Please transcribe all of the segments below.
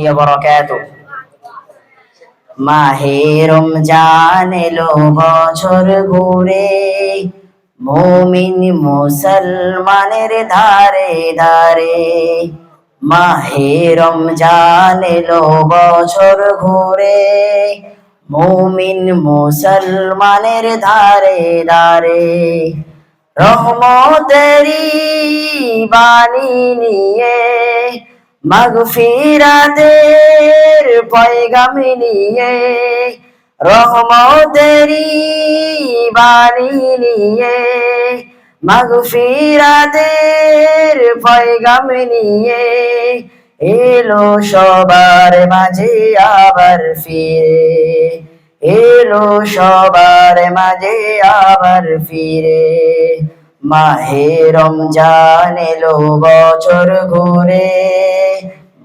ওয়া বারাকাতুহু। মাহে রমজান এলো বছর ঘুরে, মুমিন মুসলমানের ধারে ধারে। মাহে রমজান এলো বছর ঘুরে, মুমিন মুসলমানের ধারে ধারে। রহমতেরি বাণী নিয়ে, মাগফিরাতের পয়গাম নিয়ে, রহমতেরি বাণী নিয়ে, মাগফিরাতের পয়গাম নিয়ে, এলো সবার মাঝে আবার ফিরে, এলো সবার মাঝে আবার ফিরে। মাহে রমজান এলো বছর ঘুরে,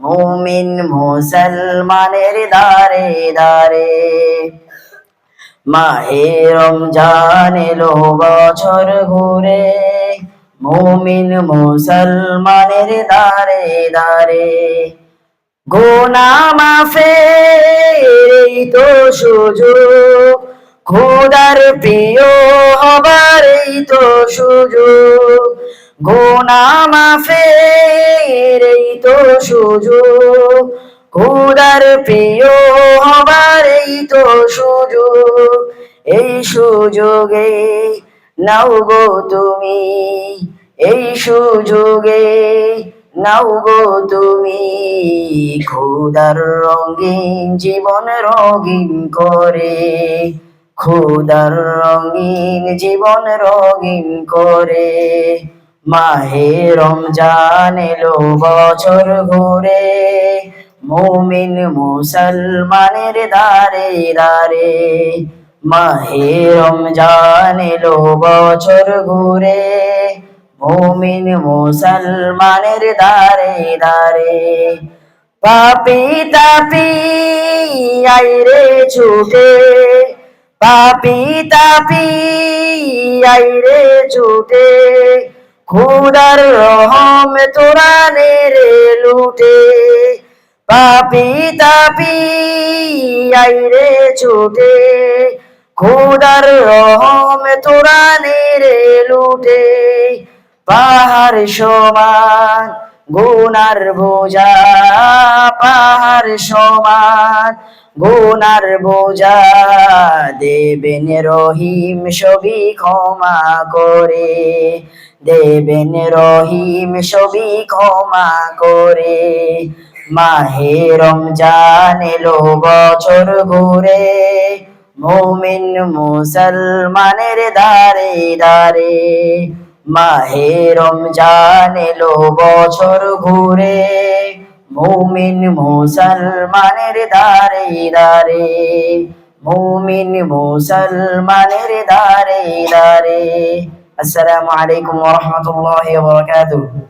মুমিন মুসলমানের দারে দারে। মাহে রমজান এলো বছর ঘুরে, মুমিন মুসলমানের দারে দারে। গুনাহ মাফের এই তো সুযোগ, খোদার প্রিয় হবার এই তো সুযোগ। গুনাহ মাফের এই তো সুযোগ, খোদার প্রিয় হবার এই তো সুযোগ। এই সুযোগে নাও গো তুমি, এই সুযোগে নাও গো তুমি, খোদার রঙিন জীবন রঙিন করে, খোদার রঙিন জীবন রঙিন করে। মাহে রমজান এলো বছর ঘুরে, মুমিন মুসলমানের দারে দারে। মাহে রমজান এলো বছর ঘুরে, মুমিন মুসলমানের দারে দারে। পাপী তাপী আইরে ছুটে, পাপী তাপী আইরে ছুটে, খোদার রহম তোরা নেড়ে লুটে। পাপী তাপী আইরে ছুটে, খোদার রহম তোরা নেড়ে লুটে। পাহাড় সমান গুনার বোঝা, পাহাড় সমান গুনার বোঝা, দেবেন রহিম সবই ক্ষমা করে, দেবেন রহিম সবই ক্ষমা করে। মাহে রমজান এলো বছর ঘুরে, মুমিন মুসলমানের দারে দারে। মাহে রমজান এলো বছর ঘুরে, মুমিন মুসলমানের দারে দারে, মুমিন মুসলমানের দারে দারে। আসসালামু আলাইকুম ওয়া রাহমাতুল্লাহি ওয়া বারাকাতুহু।